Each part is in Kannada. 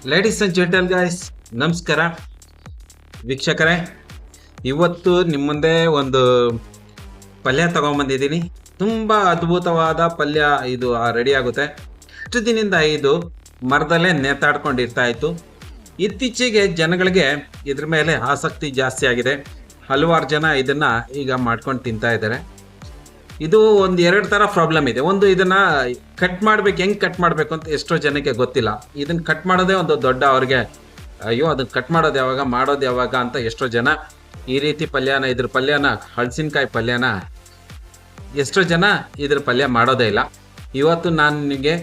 ಲೇಡೀಸ್ ಅಂಡ್ ಜೆಂಟಲ್ ಗಾಯ್ಸ್, ನಮಸ್ಕಾರ ವೀಕ್ಷಕರೇ. ಇವತ್ತು ನಿಮ್ಮ ಮುಂದೆ ಒಂದು ಪಲ್ಯ ತಗೊಂಡ್ಬಂದಿದ್ದೀನಿ. ತುಂಬ ಅದ್ಭುತವಾದ ಪಲ್ಯ ಇದು ರೆಡಿ ಆಗುತ್ತೆ. ಇಷ್ಟು ದಿನದಿಂದ ಇದು ಮರದಲ್ಲೇ ನೇತಾಡ್ಕೊಂಡಿರ್ತಾ ಇತ್ತು. ಇತ್ತೀಚೆಗೆ ಜನಗಳಿಗೆ ಇದ್ರ ಮೇಲೆ ಆಸಕ್ತಿ ಜಾಸ್ತಿ ಆಗಿದೆ. ಹಲವಾರು ಜನ ಇದನ್ನು ಈಗ ಮಾಡ್ಕೊಂಡು ತಿಂತಾ ಇದ್ದಾರೆ. ಇದು ಒಂದು ಎರಡು ಥರ ಪ್ರಾಬ್ಲಮ್ ಇದೆ. ಒಂದು, ಇದನ್ನು ಕಟ್ ಮಾಡ್ಬೇಕು, ಹೆಂಗೆ ಕಟ್ ಮಾಡಬೇಕು ಅಂತ ಎಷ್ಟೋ ಜನಕ್ಕೆ ಗೊತ್ತಿಲ್ಲ. ಇದನ್ನು ಕಟ್ ಮಾಡೋದೇ ಒಂದು ದೊಡ್ಡ ಅವ್ರಿಗೆ, ಅಯ್ಯೋ ಅದನ್ನು ಕಟ್ ಮಾಡೋದು ಯಾವಾಗ, ಮಾಡೋದು ಯಾವಾಗ ಅಂತ ಎಷ್ಟೋ ಜನ ಈ ರೀತಿ ಇದ್ರ ಪಲ್ಯನ ಹಲಸಿನಕಾಯಿ ಪಲ್ಯನ ಎಷ್ಟೋ ಜನ ಇದ್ರ ಪಲ್ಯ ಮಾಡೋದೇ ಇಲ್ಲ. ಇವತ್ತು ನಾನು ನಿಮಗೆ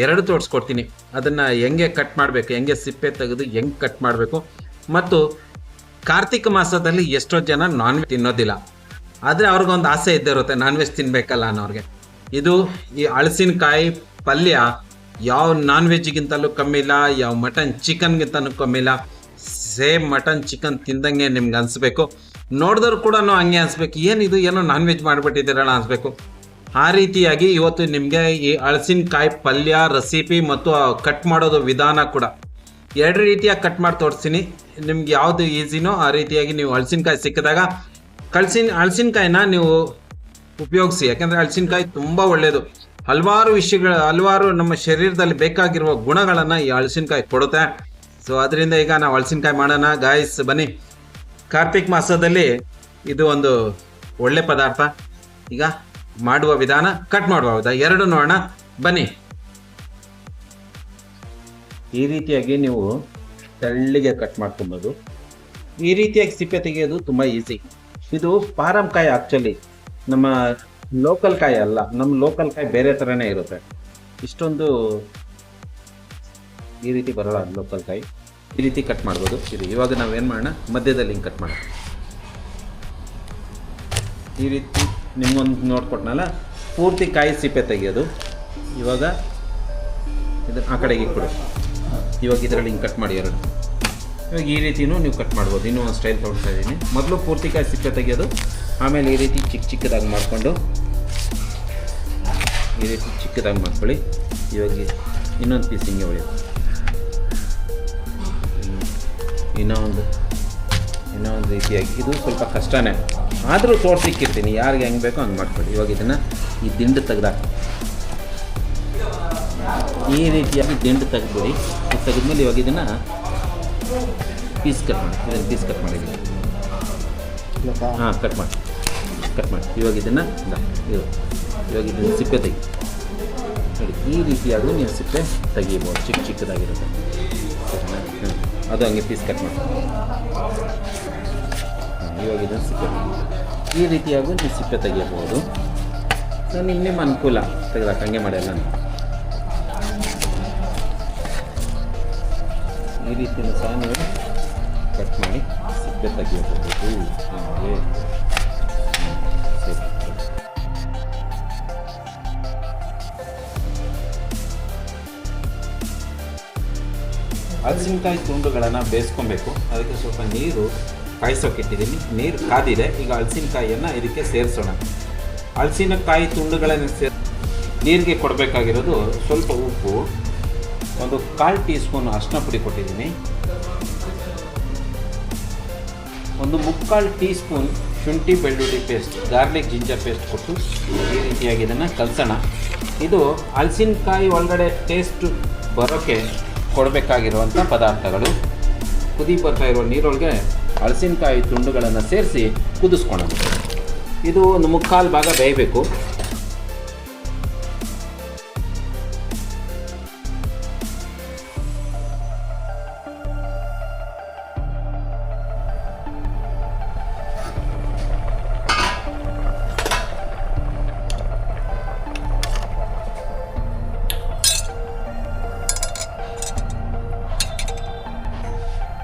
ಎರಡು ತೋರಿಸ್ಕೊಡ್ತೀನಿ. ಅದನ್ನು ಹೆಂಗೆ ಕಟ್ ಮಾಡಬೇಕು, ಹೆಂಗೆ ಸಿಪ್ಪೆ ತೆಗೆದು ಹೆಂಗೆ ಕಟ್ ಮಾಡಬೇಕು. ಮತ್ತು ಕಾರ್ತಿಕ ಮಾಸದಲ್ಲಿ ಎಷ್ಟೋ ಜನ ನಾನ್ ವೆಜ್ ತಿನ್ನೋದಿಲ್ಲ, ಆದರೆ ಅವ್ರಿಗೊಂದು ಆಸೆ ಇದ್ದೇ ಇರುತ್ತೆ ನಾನ್ ವೆಜ್ ತಿನ್ನಬೇಕಲ್ಲ ಅನ್ನೋರಿಗೆ. ಇದು ಈ ಹಲಸಿನಕಾಯಿ ಪಲ್ಯ ಯಾವ ನಾನ್ ವೆಜ್ಗಿಂತಲೂ ಕಮ್ಮಿ ಇಲ್ಲ, ಯಾವ ಮಟನ್ ಚಿಕನ್ಗಿಂತಲೂ ಕಮ್ಮಿ ಇಲ್ಲ. ಸೇಮ್ ಮಟನ್ ಚಿಕನ್ ತಿಂದಂಗೆ ನಿಮ್ಗೆ ಅನಿಸ್ಬೇಕು. ನೋಡಿದ್ರು ಕೂಡ ಹಂಗೆ ಅನಿಸ್ಬೇಕು, ಏನಿದು ಏನೋ ನಾನ್ ವೆಜ್ ಮಾಡಿಬಿಟ್ಟಿದ್ದೀರಲ್ಲ ಅನಿಸ್ಬೇಕು. ಆ ರೀತಿಯಾಗಿ ಇವತ್ತು ನಿಮಗೆ ಈ ಹಲಸಿನಕಾಯಿ ಪಲ್ಯ ರೆಸಿಪಿ ಮತ್ತು ಕಟ್ ಮಾಡೋದು ವಿಧಾನ ಕೂಡ ಎರಡು ರೀತಿಯಾಗಿ ಕಟ್ ಮಾಡಿ ತೋರಿಸ್ತೀನಿ. ನಿಮ್ಗೆ ಯಾವುದು ಈಸಿನೋ ಆ ರೀತಿಯಾಗಿ ನೀವು ಹಲಸಿನಕಾಯಿ ಸಿಕ್ಕಿದಾಗ ಹಲಸಿನಕಾಯಿನ ನೀವು ಉಪಯೋಗಿಸಿ. ಯಾಕೆಂದರೆ ಹಲಸಿನಕಾಯಿ ತುಂಬ ಒಳ್ಳೆಯದು. ಹಲವಾರು ನಮ್ಮ ಶರೀರದಲ್ಲಿ ಬೇಕಾಗಿರುವ ಗುಣಗಳನ್ನು ಈ ಹಲಸಿನಕಾಯಿ ಕೊಡುತ್ತೆ. ಸೊ ಅದರಿಂದ ಈಗ ನಾವು ಹಲಸಿನಕಾಯಿ ಮಾಡೋಣ ಗಾಯ್ಸ್, ಬನ್ನಿ. ಕಾರ್ತಿಕ್ ಮಾಸದಲ್ಲಿ ಇದು ಒಂದು ಒಳ್ಳೆ ಪದಾರ್ಥ. ಈಗ ಮಾಡುವ ವಿಧಾನ, ಕಟ್ ಮಾಡುವ ವಿಧಾನ ಎರಡು ನೋಡೋಣ, ಬನ್ನಿ. ಈ ರೀತಿಯಾಗಿ ನೀವು ತೆಳ್ಳಿಗೆ ಕಟ್ ಮಾಡ್ಕೊಬೋದು. ಈ ರೀತಿಯಾಗಿ ಸಿಪ್ಪೆ ತೆಗೆಯೋದು ತುಂಬ ಈಸಿ. ಇದು ಪಾರಂ ಕಾಯಿ, ಆ್ಯಕ್ಚುಲಿ ನಮ್ಮ ಲೋಕಲ್ ಕಾಯಿ ಅಲ್ಲ. ನಮ್ಮ ಲೋಕಲ್ ಕಾಯಿ ಬೇರೆ ಥರನೇ ಇರುತ್ತೆ. ಇಷ್ಟೊಂದು ಈ ರೀತಿ ಬರೋಲ್ಲ ಲೋಕಲ್ ಕಾಯಿ. ಈ ರೀತಿ ಕಟ್ ಮಾಡ್ಬೋದು. ಇದು ಇವಾಗ ನಾವೇನು ಮಾಡೋಣ, ಮಧ್ಯದಲ್ಲಿ ಹಿಂಗೆ ಕಟ್ ಮಾಡೋಣ. ಈ ರೀತಿ ನಿಮ್ಗೊಂದು ನೋಡ್ಕೊಟ್ನಲ್ಲ, ಪೂರ್ತಿ ಕಾಯಿ ಸಿಪ್ಪೆ ತೆಗೆಯೋದು. ಇವಾಗ ಇದನ್ನು ಆ ಕಡೆಗೆ ಇಟ್ಬಿಡು. ಇವಾಗ ಇದರಲ್ಲಿ ಹಿಂಗೆ ಕಟ್ ಮಾಡಿ ಎರಡು. ಇವಾಗ ಈ ರೀತಿಯೂ ನೀವು ಕಟ್ ಮಾಡ್ಬೋದು. ಇನ್ನೂ ಒಂದು ಸ್ಟೈಲ್ ತೋರಿಸ್ತಾ ಇದ್ದೀನಿ. ಮೊದಲು ಪೂರ್ತಿ ಕಾಯಿ ಸಿಪ್ಪೆ ತೆಗೆಯೋದು, ಆಮೇಲೆ ಈ ರೀತಿ ಚಿಕ್ಕದಾಗಿ ಮಾಡಿಕೊಂಡು ಈ ರೀತಿ ಚಿಕ್ಕದಾಗಿ ಮಾಡ್ಕೊಳ್ಳಿ. ಇವಾಗ ಇನ್ನೊಂದು ಪೀಸ್ ಹಿಂಗೆ ಹೊಳೆಯೋದು. ಇನ್ನೊಂದು ರೀತಿಯಾಗಿ ಇದು ಸ್ವಲ್ಪ ಕಷ್ಟನೇ, ಆದರೂ ತೋರಿಸಿಕ್ಕಿರ್ತೀನಿ. ಯಾರಿಗೆ ಹೆಂಗೆ ಬೇಕೋ ಹಂಗೆ ಮಾಡ್ಕೊಳ್ಳಿ. ಇವಾಗ ಇದನ್ನು ಈ ದಿಂಡು ತೆಗ್ದಾಕ ಈ ರೀತಿಯಾಗಿ ದಿಂಡು ತೆಗೆದ್ಬಿಡಿ. ಇದು ತೆಗೆದ್ಮೇಲೆ ಇವಾಗ ಇದನ್ನು ಪೀಸ್ ಕಟ್ ಮಾಡಿ. ಇದನ್ನು ಪೀಸ್ ಕಟ್ ಮಾಡಿದ್ದೀನಿ. ಹಾಂ, ಕಟ್ ಮಾಡಿ. ಇವಾಗ ಇದನ್ನು ಇವಾಗ ಇದನ್ನು ಸಿಪ್ಪೆ ತೆಗಿ ನೋಡಿ. ಈ ರೀತಿಯಾಗೂ ನೀವು ಸಿಪ್ಪೆ ತೆಗಿಬೋದು. ಚಿಕ್ಕದಾಗಿರುತ್ತೆ. ಅದು ಹಂಗೆ ಪೀಸ್ ಕಟ್ ಮಾಡಿ. ಇವಾಗ ಇದನ್ನು ಸಿಪ್ಪೆ ಈ ರೀತಿಯಾಗೂ ನೀವು ಸಿಪ್ಪೆ ತೆಗಿಯಬಹುದು. ಸೊ ನಿಮ್ಮ ಅನುಕೂಲ ತೆಗೆದಾಕ ಹಂಗೆ ಮಾಡಿಲ್ಲ. ಈ ರೀತಿಯೂ ಸಹ ನೀವು ಕಟ್ ಮಾಡಿ ಸಿಪ್ಪೆ ತೆಗಿಯಬಹುದು. ಹಾಗೆ ಸರಿ. ಹಲಸಿನಕಾಯಿ ತುಂಡುಗಳನ್ನು ಬೇಯಿಸ್ಕೊಬೇಕು. ಅದಕ್ಕೆ ಸ್ವಲ್ಪ ನೀರು ಕಾಯಿಸೋಕ್ಕಿಟ್ಟಿದ್ದೀನಿ. ನೀರು ಕಾದಿದೆ. ಈಗ ಹಲಸಿನಕಾಯಿಯನ್ನು ಇದಕ್ಕೆ ಸೇರಿಸೋಣ. ಹಲಸಿನಕಾಯಿ ತುಂಡುಗಳನ್ನು ನೀರಿಗೆ ಕೊಡಬೇಕಾಗಿರೋದು ಸ್ವಲ್ಪ ಉಪ್ಪು, ಒಂದು 1/4 ಟೀ ಸ್ಪೂನ್ ಅರಿಶಿನ ಪುಡಿ ಕೊಟ್ಟಿದ್ದೀನಿ, ಒಂದು 3/4 ಟೀ ಸ್ಪೂನ್ ಶುಂಠಿ ಬೆಳ್ಳುಳ್ಳಿ ಪೇಸ್ಟ್, ಗಾರ್ಲಿಕ್ ಜಿಂಜರ್ ಪೇಸ್ಟ್ ಕೊಟ್ಟು ಈ ರೀತಿಯಾಗಿ ಇದನ್ನು ಕಲಸೋಣ. ಇದು ಹಲಸಿನಕಾಯಿ ಒಳಗಡೆ ಟೇಸ್ಟ್ ಬರೋಕ್ಕೆ ಕೊಡಬೇಕಾಗಿರುವಂಥ ಪದಾರ್ಥಗಳು. ಕುದಿ ಬರ್ತಾ ಇರುವ ನೀರೊಳಗೆ ಹಲಸಿನಕಾಯಿ ತುಂಡುಗಳನ್ನು ಸೇರಿಸಿ ಕುದಿಸ್ಕೊಳ್ಳೋಣ. ಇದು ಒಂದು 3/4 ಭಾಗ ಬೇಯಬೇಕು.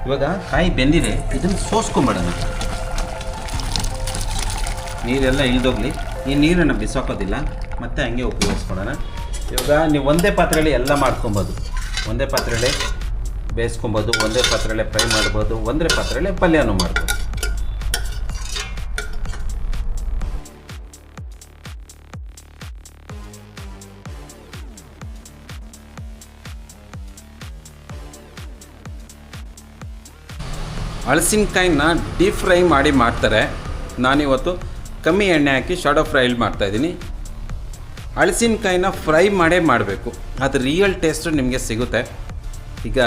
ಇವಾಗ ಕಾಯಿ ಬೆಂದಿದೆ. ಇದನ್ನು ಸೋಸ್ಕೊಂಬಿಡೋಣ. ನೀರೆಲ್ಲ ಇಳಿದೋಗ್ಲಿ. ಈ ನೀರನ್ನು ಬಿಸಾಕೋದಿಲ್ಲ, ಮತ್ತೆ ಹಂಗೆ ಉಪಯೋಗಿಸ್ಕೊಳ್ಳೋಣ. ಇವಾಗ ನೀವು ಒಂದೇ ಪಾತ್ರೆಯಲ್ಲಿ ಎಲ್ಲ ಮಾಡ್ಕೊಬೋದು. ಒಂದೇ ಪಾತ್ರೆಯಲ್ಲಿ ಬೇಯಿಸ್ಕೊಬೋದು, ಒಂದೇ ಪಾತ್ರೆಯಲ್ಲಿ ಫ್ರೈ ಮಾಡ್ಬೋದು, ಒಂದೇ ಪಾತ್ರೆಯಲ್ಲಿ ಪಲ್ಯನೂ ಮಾಡ್ಬೋದು. ಹಲಸಿನಕಾಯಿನ ಡೀಪ್ ಫ್ರೈ ಮಾಡಿ ಮಾಡ್ತಾರೆ. ನಾನಿವತ್ತು ಕಮ್ಮಿ ಎಣ್ಣೆ ಹಾಕಿ ಶಾಡೋ ಫ್ರೈಲ್ ಮಾಡ್ತಾಯಿದ್ದೀನಿ. ಹಲಸಿನಕಾಯಿನ ಫ್ರೈ ಮಾಡೇ ಮಾಡಬೇಕು, ಅದು ರಿಯಲ್ ಟೇಸ್ಟು ನಿಮಗೆ ಸಿಗುತ್ತೆ. ಈಗ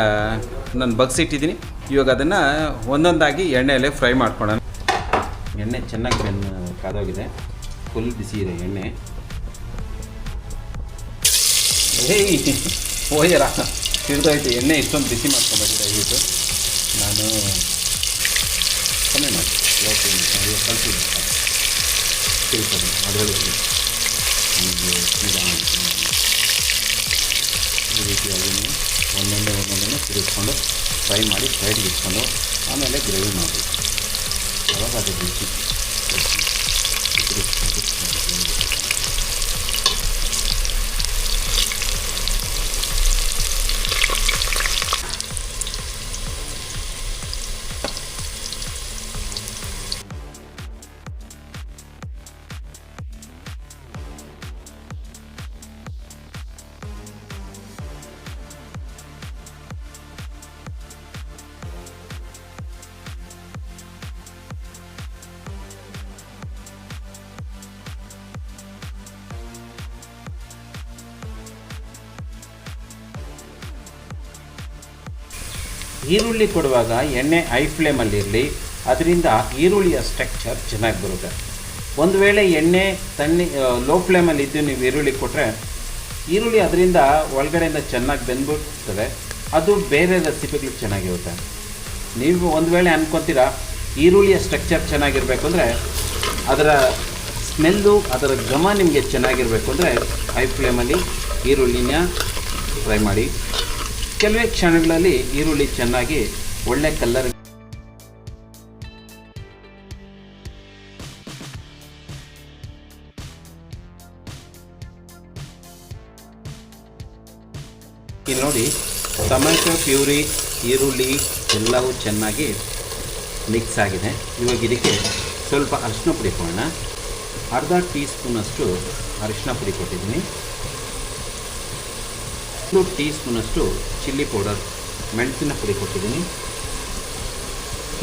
ನಾನು ಬಗ್ಸಿಟ್ಟಿದ್ದೀನಿ. ಇವಾಗ ಅದನ್ನು ಒಂದೊಂದಾಗಿ ಎಣ್ಣೆಯಲ್ಲೇ ಫ್ರೈ ಮಾಡ್ಕೊಳ್ಳೋಣ. ಎಣ್ಣೆ ಚೆನ್ನಾಗಿ ಕಾದೋಗಿದೆ, ಫುಲ್ ಬಿಸಿ ಇದೆ ಎಣ್ಣೆ. ಏಯ್ ಹೋಯರ ತಿಳ್ದೋಯ್ತು, ಎಣ್ಣೆ ಇಷ್ಟೊಂದು ಬಿಸಿ ಮಾಡ್ಕೊಬೇಡಿ ದಯವಿಟ್ಟು. ನಾನು ಕಮ್ಮಿ ಮಾಡಿ ಕಳಿಸಿದ್ದೆ ತಿಳ್ಕೊಂಡು ಅದರಲ್ಲಿ ಈ ರೀತಿಯಾಗಿ ನೀವು ಒಂದೊಂದೇ ತಿರುಗಿಸ್ಕೊಂಡು ಫ್ರೈ ಮಾಡಿ ಸೈಡ್ಗೆ ಇಟ್ಕೊಂಡು ಆಮೇಲೆ ಗ್ರೇವಿ ಮಾಡಬೇಕು. ಅವಾಗ ಅದು ರುಚಿ. ಈರುಳ್ಳಿ ಕೊಡುವಾಗ ಎಣ್ಣೆ ಹೈ ಫ್ಲೇಮಲ್ಲಿರಲಿ, ಅದರಿಂದ ಈರುಳ್ಳಿಯ ಸ್ಟ್ರಕ್ಚರ್ ಚೆನ್ನಾಗಿ ಬರುತ್ತೆ. ಒಂದು ವೇಳೆ ಎಣ್ಣೆ ಲೋ ಫ್ಲೇಮಲ್ಲಿದ್ದು ನೀವು ಈರುಳ್ಳಿ ಕೊಟ್ಟರೆ ಈರುಳ್ಳಿ ಅದರಿಂದ ಒಳಗಡೆಯಿಂದ ಚೆನ್ನಾಗಿ ಬೆಂದ್ಬಿಡ್ತದೆ, ಅದು ಬೇರೆ ರೆಸಿಪಿಗಳಿಗೆ ಚೆನ್ನಾಗಿರುತ್ತೆ. ನೀವು ಒಂದು ವೇಳೆ ಅನ್ಕೊತೀರಾ ಈರುಳ್ಳಿಯ ಸ್ಟ್ರಕ್ಚರ್ ಚೆನ್ನಾಗಿರಬೇಕು ಅಂದರೆ, ಅದರ ಸ್ಮೆಲ್ಲು, ಅದರ ಘಮ ನಿಮಗೆ ಚೆನ್ನಾಗಿರಬೇಕು ಅಂದರೆ ಹೈ ಫ್ಲೇಮಲ್ಲಿ ಈರುಳ್ಳಿನ ಫ್ರೈ ಮಾಡಿ. ಕೆಲವೇ ಕ್ಷಣಗಳಲ್ಲಿ ಈರುಳ್ಳಿ ಚೆನ್ನಾಗಿ ಒಳ್ಳೆ ಕಲರ್ ಇಲ್ಲಿ ನೋಡಿ. ಟೊಮೆಟೊ ಪ್ಯೂರಿ, ಈರುಳ್ಳಿ ಎಲ್ಲವೂ ಚೆನ್ನಾಗಿ ಮಿಕ್ಸ್ ಆಗಿದೆ. ಇವಾಗ ಇದಕ್ಕೆ ಸ್ವಲ್ಪ ಅರಿಶಿನ ಪುಡಿ ಕೊಡೋಣ. ಅರ್ಧ ಟೀ ಸ್ಪೂನಷ್ಟು ಅರಿಶಿನ ಪುಡಿ ಕೊಟ್ಟಿದ್ದೀನಿ. 2 ಟೀ ಸ್ಪೂನಷ್ಟು ಚಿಲ್ಲಿ ಪೌಡರ್, ಮೆಣಸಿನ ಪುಡಿ ಕೊಟ್ಟಿದ್ದೀನಿ.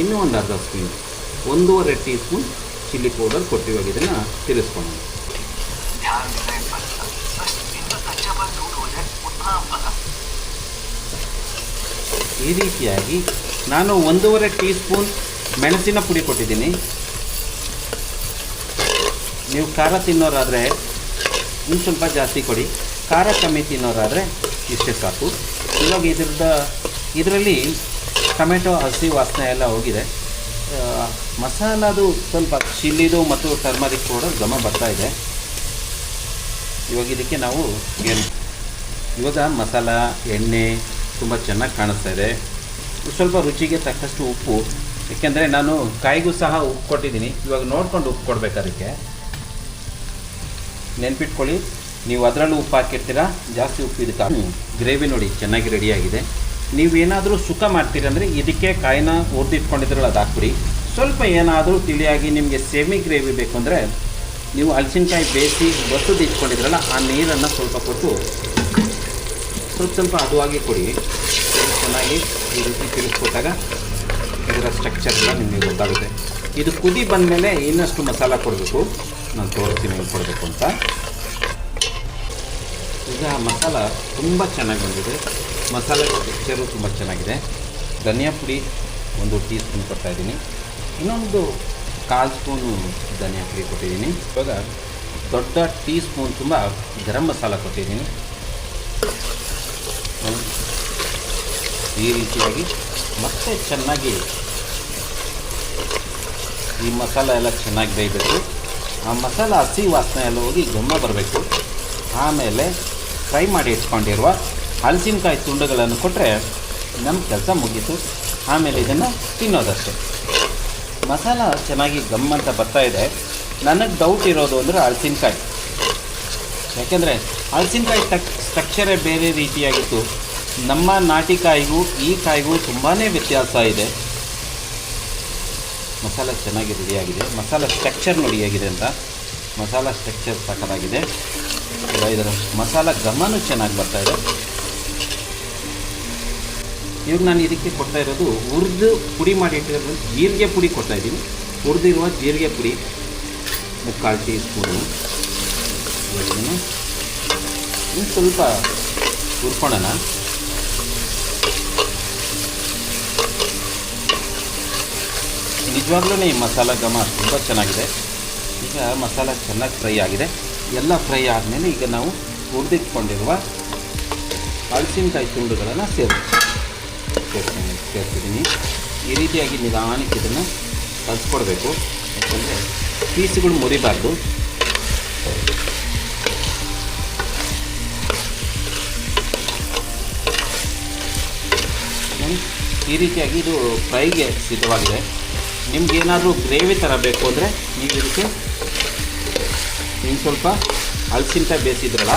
ಇನ್ನೂ ಒಂದು ಅರ್ಧ spoon, 1.5 teaspoon chilli powder ಕೊಟ್ಟಿವಾಗ ಇದನ್ನು ತಿರುಗಿಸ್ಕೊಳ್ಳೋಣ. ಈ ರೀತಿಯಾಗಿ ನಾನು 1.5 ಟೀ ಸ್ಪೂನ್ ಮೆಣಸಿನ ಪುಡಿ ಕೊಟ್ಟಿದ್ದೀನಿ. ನೀವು ಖಾರ ತಿನ್ನೋರಾದರೆ ಇನ್ನು ಸ್ವಲ್ಪ ಜಾಸ್ತಿ ಕೊಡಿ, ಖಾರ ಕಮ್ಮಿ ತಿನ್ನೋರಾದರೆ ಇಷ್ಟೇ ಸಾಕು. ಇವಾಗ ಇದರಲ್ಲಿ ಟೊಮೆಟೊ ಹಸಿ ವಾಸನೆ ಎಲ್ಲ ಹೋಗಿದೆ. ಮಸಾಲದು ಸ್ವಲ್ಪ ಚಿಲ್ಲಿದು ಮತ್ತು ಟರ್ಮರಿಕ್ ಪೌಡರ್ ಘಮ ಬರ್ತಾಯಿದೆ. ಇವಾಗ ಇದಕ್ಕೆ ನಾವು ಇವಾಗ ಮಸಾಲ, ಎಣ್ಣೆ ತುಂಬ ಚೆನ್ನಾಗಿ ಕಾಣಿಸ್ತಾ ಇದೆ. ಸ್ವಲ್ಪ ರುಚಿಗೆ ತಕ್ಕಷ್ಟು ಉಪ್ಪು, ಏಕೆಂದರೆ ನಾನು ಕಾಯಿಗೂ ಸಹ ಉಪ್ಪು ಕೊಟ್ಟಿದ್ದೀನಿ. ಇವಾಗ ನೋಡ್ಕೊಂಡು ಉಪ್ಪು ಕೊಡಬೇಕು. ಅದಕ್ಕೆ ನೆನ್ಪಿಟ್ಕೊಳ್ಳಿ, ನೀವು ಅದರಲ್ಲೂ ಉಪ್ಪು ಹಾಕಿರ್ತೀರ, ಜಾಸ್ತಿ ಉಪ್ಪು ಇದಕ್ಕೆ. ಗ್ರೇವಿ ನೋಡಿ ಚೆನ್ನಾಗಿ ರೆಡಿಯಾಗಿದೆ. ನೀವೇನಾದರೂ ಸುಕ್ಕ ಮಾಡ್ತೀರಂದರೆ ಇದಕ್ಕೆ ಕಾಯಿನ ಹುರಿದಿಟ್ಕೊಂಡಿದ್ರಲ್ಲ ಅದು ಹಾಕ್ಬಿಡಿ. ಸ್ವಲ್ಪ ಏನಾದರೂ ತಿಳಿಯಾಗಿ ನಿಮಗೆ ಸೆಮಿ ಗ್ರೇವಿ ಬೇಕು ಅಂದರೆ ನೀವು ಹಲಸಿನಕಾಯಿ ಬೇಯಿಸಿ ಬಸದು ಇಟ್ಕೊಂಡಿದ್ರಲ್ಲ ಆ ನೀರನ್ನು ಸ್ವಲ್ಪ ಕೊಟ್ಟು ಸ್ವಲ್ಪ ಹದವಾಗಿ ಕೊಡಿ. ಚೆನ್ನಾಗಿ ಈ ರೀತಿ ತಿಳಿಸ್ಕೊಟ್ಟಾಗ ಇದರ ಸ್ಟ್ರಕ್ಚರ್ ಎಲ್ಲ ನಿಮಗೆ ಗೊತ್ತಾಗುತ್ತೆ. ಇದು ಕುದಿ ಬಂದಮೇಲೆ ಇನ್ನಷ್ಟು ಮಸಾಲ ಕೊಡಬೇಕು. ನಾನು ತೋರಿಸ್ತೀನಿ ಹೇಗೆ ಕೊಡಬೇಕು ಅಂತ. ಈಗ ಮಸಾಲ ತುಂಬ ಚೆನ್ನಾಗಿ ಬಂದಿದೆ. ಮಸಾಲೆ ಸ್ಟ್ರಕ್ಚರು ತುಂಬ ಚೆನ್ನಾಗಿದೆ. ಧನಿಯಾ ಪುಡಿ 1 ಟೀ ಸ್ಪೂನ್ ಕೊಡ್ತಾಯಿದ್ದೀನಿ. ಇನ್ನೊಂದು 1/4 ಸ್ಪೂನು ಧನಿಯಾ ಪುಡಿ ಕೊಟ್ಟಿದ್ದೀನಿ. ಇವಾಗ ದೊಡ್ಡ ಟೀ ಸ್ಪೂನ್ ತುಂಬ ಗರಂ ಮಸಾಲ ಕೊಟ್ಟಿದ್ದೀನಿ. ಈ ರೀತಿಯಾಗಿ ಮತ್ತೆ ಚೆನ್ನಾಗಿ ಈ ಮಸಾಲ ಎಲ್ಲ ಚೆನ್ನಾಗಿ ಬೇಯಬೇಕು. ಆ ಮಸಾಲ ಹಸಿ ವಾಸನೆ ಎಲ್ಲ ಹೋಗಿ ಘಮ ಬರಬೇಕು. ಆಮೇಲೆ ಫ್ರೈ ಮಾಡಿ ಇಟ್ಕೊಂಡಿರುವ ಹಲಸಿನಕಾಯಿ ತುಂಡುಗಳನ್ನು ಕೊಟ್ಟರೆ ನಮ್ಮ ಕೆಲಸ ಮುಗೀತು. ಆಮೇಲೆ ಇದನ್ನು ತಿನ್ನೋದಷ್ಟೇ. ಮಸಾಲ ಚೆನ್ನಾಗಿ ಗಮ್ ಅಂತ ಬರ್ತಾಯಿದೆ. ನನಗೆ ಡೌಟ್ ಇರೋದು ಅಂದರೆ ಹಲಸಿನಕಾಯಿ, ಯಾಕೆಂದರೆ ಹಲಸಿನಕಾಯಿ ಸ್ಟ್ರಕ್ಚರೇ ಬೇರೆ ರೀತಿಯಾಗಿತ್ತು. ನಮ್ಮ ನಾಟಿ ಕಾಯಿಗೂ ಈ ಕಾಯಿಗೂ ತುಂಬಾ ವ್ಯತ್ಯಾಸ ಇದೆ. ಮಸಾಲ ಚೆನ್ನಾಗಿ ರೆಡಿಯಾಗಿದೆ. ಮಸಾಲ ಸ್ಟ್ರಕ್ಚರ್ ನೋಡಿ ಹೇಗಿದೆ ಅಂತ. ಮಸಾಲ ಸ್ಟ್ರಕ್ಚರ್ ಸಾಕಾಗಿದೆ. ಇದರ ಮಸಾಲ ಘಮನೂ ಚೆನ್ನಾಗಿ ಬರ್ತಾಯಿದೆ. ಇವಾಗ ನಾನು ಇದಕ್ಕೆ ಕೊಡ್ತಾ ಇರೋದು ಹುರಿದು ಪುಡಿ ಮಾಡಿ ಇಟ್ಟಿರೋದು ಜೀರಿಗೆ ಪುಡಿ ಕೊಡ್ತಾಯಿದ್ದೀನಿ. ಹುರಿದಿರುವ ಜೀರಿಗೆ ಪುಡಿ 3/4 ಟೀ ಸ್ಪೂನು. ಇದನ್ನು ಸ್ವಲ್ಪ ಹುರ್ಕೊಳ್ಳೋಣ. ನಿಜವಾಗ್ಲೂ ಈ ಮಸಾಲ ಘಮ ತುಂಬ ಚೆನ್ನಾಗಿದೆ. ಈಗ ಮಸಾಲ ಚೆನ್ನಾಗಿ ಫ್ರೈ ಆಗಿದೆ. ಎಲ್ಲ ಫ್ರೈ ಆದಮೇಲೆ ಈಗ ನಾವು ಹುರಿದಿಟ್ಕೊಂಡಿರುವ ಹಲಸಿನಕಾಯಿ ತುಂಡುಗಳನ್ನು ಸೇರಿಸಿದ್ದೀನಿ. ಈ ರೀತಿಯಾಗಿ ನಿಧಾನಕ್ಕೆ ಇದನ್ನು ಕಲಿಸ್ಕೊಡ್ಬೇಕು, ಯಾಕಂದರೆ ಪೀಸ್ಗಳು ಮುರಿಬಾರ್ದು. ಈ ರೀತಿಯಾಗಿ ಇದು ಫ್ರೈಗೆ ಸಿದ್ಧವಾಗಿದೆ. ನಿಮ್ಗೇನಾದರೂ ಗ್ರೇವಿ ಥರ ಬೇಕು ಅಂದರೆ ನೀವು ಇದಕ್ಕೆ ಸ್ವಲ್ಪ ಹಲಸಿನಕಾಯಿ ಬೇಯಿಸಿದ್ರಲ್ಲ,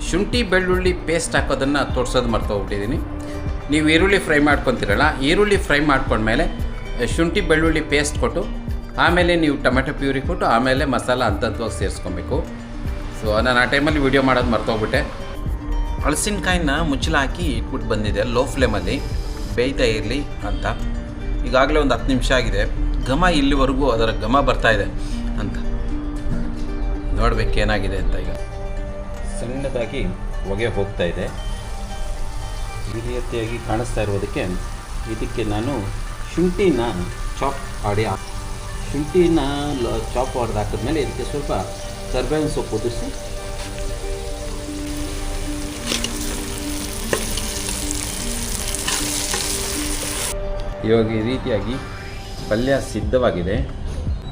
ಶುಂಠಿ ಬೆಳ್ಳುಳ್ಳಿ ಪೇಸ್ಟ್ ಹಾಕೋದನ್ನು ತೋರಿಸೋದು ಮರ್ತೋಗ್ಬಿಟ್ಟಿದ್ದೀನಿ. ನೀವು ಈರುಳ್ಳಿ ಫ್ರೈ ಮಾಡ್ಕೊತೀರಲ್ಲ, ಈರುಳ್ಳಿ ಫ್ರೈ ಮಾಡ್ಕೊಂಡ್ಮೇಲೆ ಶುಂಠಿ ಬೆಳ್ಳುಳ್ಳಿ ಪೇಸ್ಟ್ ಕೊಟ್ಟು ಆಮೇಲೆ ನೀವು ಟೊಮೆಟೊ ಪ್ಯೂರಿ ಕೊಟ್ಟು ಆಮೇಲೆ ಮಸಾಲ ಹಂತವಾಗಿ ಸೇರಿಸ್ಕೊಬೇಕು. ಸೊ ನಾನು ಆ ಟೈಮಲ್ಲಿ ವೀಡಿಯೋ ಮಾಡೋದು ಮರ್ತೋಗ್ಬಿಟ್ಟೆ. ಹಲಸಿನಕಾಯಿನ ಮುಚ್ಚಳ ಹಾಕಿ ಇಟ್ಬಿಟ್ಟು ಬಂದಿದೆ, ಲೋ ಫ್ಲೇಮಲ್ಲಿ ಬೇಯ್ತಾ ಇರಲಿ ಅಂತ. ಈಗಾಗಲೇ ಒಂದು 10 ನಿಮಿಷ ಆಗಿದೆ. ಘಮ ಇಲ್ಲಿವರೆಗೂ ಅದರ ಘಮ ಬರ್ತಾಯಿದೆ ಅಂತ ನೋಡಬೇಕು ಏನಾಗಿದೆ ಅಂತ. ಈಗ ಸಣ್ಣದಾಗಿ ಹೊಗೆ ಹೋಗ್ತಾ ಇದೆ. ಈ ರೀತಿಯಾಗಿ ಕಾಣಿಸ್ತಾ ಇರೋದಕ್ಕೆ ಇದಕ್ಕೆ ನಾನು ಶುಂಠಿನ ಚಾಪ್ ಮಾಡಿ ಹಾಕಿದ್ಮೇಲೆ ಇದಕ್ಕೆ ಸ್ವಲ್ಪ ಕರ್ಬೇವಿನ ಸೊಪ್ಪು ಉದಿಸಿ ಇವಾಗ ಈ ರೀತಿಯಾಗಿ ಪಲ್ಯ ಸಿದ್ಧವಾಗಿದೆ.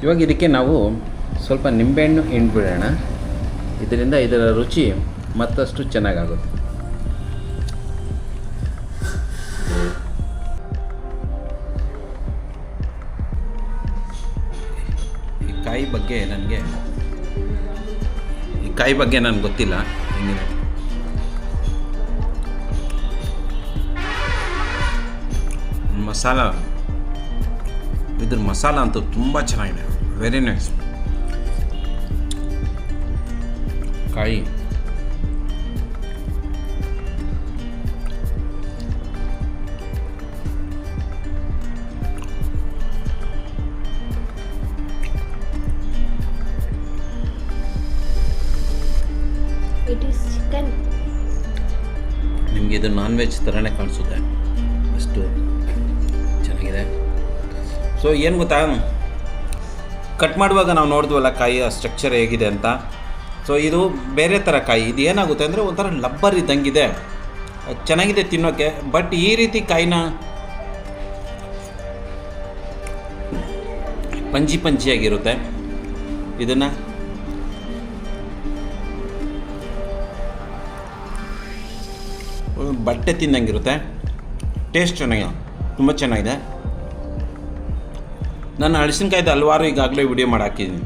ಇವಾಗ ಇದಕ್ಕೆ ನಾವು ಸ್ವಲ್ಪ ನಿಂಬೆಹಣ್ಣು ಹಿಂಡ್ಬಿಡೋಣ. ಇದರಿಂದ ಇದರ ರುಚಿ ಮತ್ತಷ್ಟು ಚೆನ್ನಾಗಾಗುತ್ತೆ. ಈ ಕಾಯಿ ಬಗ್ಗೆ ನನಗೆ ಗೊತ್ತಿಲ್ಲ ಹೆಂಗಿದೆ. ಇದ್ರ ಮಸಾಲ ಅಂತೂ ತುಂಬ ಚೆನ್ನಾಗಿದೆ, ವೆರಿ ನೈಸ್. ಕಾಯಿ ನಿಮಗೆ ಇದು ನಾನ್ ವೆಜ್ ಥರನೇ ಕಾಣಿಸುತ್ತೆ, ಅಷ್ಟು ಚೆನ್ನಾಗಿದೆ. ಸೊ ಏನು ಗೊತ್ತಾ, ಕಟ್ ಮಾಡುವಾಗ ನಾವು ನೋಡಿದ್ವಲ್ಲ ಕಾಯಿಯ ಸ್ಟ್ರಕ್ಚರ್ ಹೇಗಿದೆ ಅಂತ. ಸೊ ಇದು ಬೇರೆ ಥರ ಕಾಯಿ. ಇದು ಏನಾಗುತ್ತೆ ಅಂದರೆ ಒಂಥರ ಲಬ್ಬರ್ ಇದ್ದಂಗಿದೆ, ಚೆನ್ನಾಗಿದೆ ತಿನ್ನೋಕ್ಕೆ. ಬಟ್ ಈ ರೀತಿ ಕಾಯಿನ ಪಂಚಿಯಾಗಿರುತ್ತೆ. ಇದನ್ನು ಬಟ್ಟೆ ತಿನ್ನಂಗಿರುತ್ತೆ. ಟೇಸ್ಟ್ ಚೆನ್ನಾಗಿದೆ, ತುಂಬ ಚೆನ್ನಾಗಿದೆ. ನಾನು ಹಲಸಿನಕಾಯ್ದು ಹಲವಾರು ಈಗಾಗಲೇ ವಿಡಿಯೋ ಮಾಡಿ ಹಾಕಿದ್ದೀನಿ.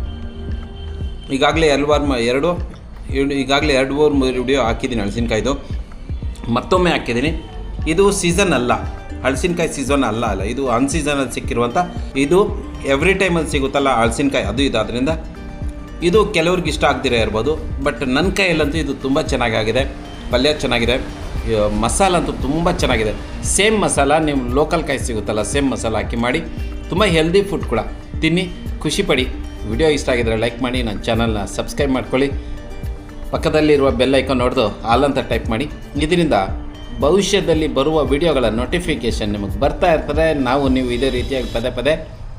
ಈಗಾಗಲೇ 2-3 ವಿಡಿಯೋ ಹಾಕಿದ್ದೀನಿ ಹಲಸಿನಕಾಯ್ದು. ಮತ್ತೊಮ್ಮೆ ಹಾಕಿದ್ದೀನಿ. ಇದು ಸೀಸನ್ ಅಲ್ಲ, ಹಲಸಿನಕಾಯಿ ಸೀಸನ್ ಅಲ್ಲ, ಇದು ಅನ್ಸೀಸನಲ್ಲಿ ಸಿಕ್ಕಿರುವಂಥ, ಇದು ಎವ್ರಿ ಟೈಮಲ್ಲಿ ಸಿಗುತ್ತಲ್ಲ ಹಲಸಿನಕಾಯಿ, ಅದು ಇದಾದ್ರಿಂದ ಇದು ಕೆಲವ್ರಿಗೆ ಇಷ್ಟ ಆಗದಿರೇ ಇರ್ಬೋದು. ಬಟ್ ನನ್ನ ಕೈಯಲ್ಲಂತೂ ಇದು ತುಂಬ ಚೆನ್ನಾಗಿದೆ. ಪಲ್ಯ ಚೆನ್ನಾಗಿದೆ, ಮಸಾಲ ಅಂತೂ ತುಂಬ ಚೆನ್ನಾಗಿದೆ. ಸೇಮ್ ಮಸಾಲ ನೀವು ಲೋಕಲ್ ಕಾಯಿ ಸಿಗುತ್ತಲ್ಲ, ಸೇಮ್ ಮಸಾಲ ಹಾಕಿ ಮಾಡಿ. ತುಂಬ ಹೆಲ್ದಿ ಫುಡ್ ಕೂಡ. ತಿನ್ನಿ, ಖುಷಿಪಡಿ. ವಿಡಿಯೋ ಇಷ್ಟ ಆಗಿದ್ರೆ ಲೈಕ್ ಮಾಡಿ, ನನ್ನ ಚಾನಲ್ನ ಸಬ್ಸ್ಕ್ರೈಬ್ ಮಾಡ್ಕೊಳ್ಳಿ. ಪಕ್ಕದಲ್ಲಿರುವ ಬೆಲ್ ಐಕಾನ್ ನೋಡ್ದು ಆಲ್ ಅಂತ ಟೈಪ್ ಮಾಡಿ. ಇದರಿಂದ ಭವಿಷ್ಯದಲ್ಲಿ ಬರುವ ವಿಡಿಯೋಗಳ ನೋಟಿಫಿಕೇಷನ್ ನಿಮಗೆ ಬರ್ತಾ ಇರ್ತದೆ. ನೀವು ಇದೇ ರೀತಿಯಾಗಿ ಪದೇ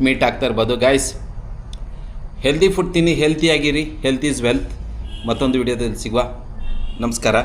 ಮೀಟ್ ಆಗ್ತಾ ಇರ್ಬೋದು. ಗೈಸ್, ಹೆಲ್ದಿ ಫುಡ್ ತಿನ್ನಿ, ಹೆಲ್ತಿಯಾಗಿರಿ. Health is wealth. ಮತ್ತೊಂದು ವಿಡಿಯೋದಲ್ಲಿ ಸಿಗುವ. ನಮಸ್ಕಾರ.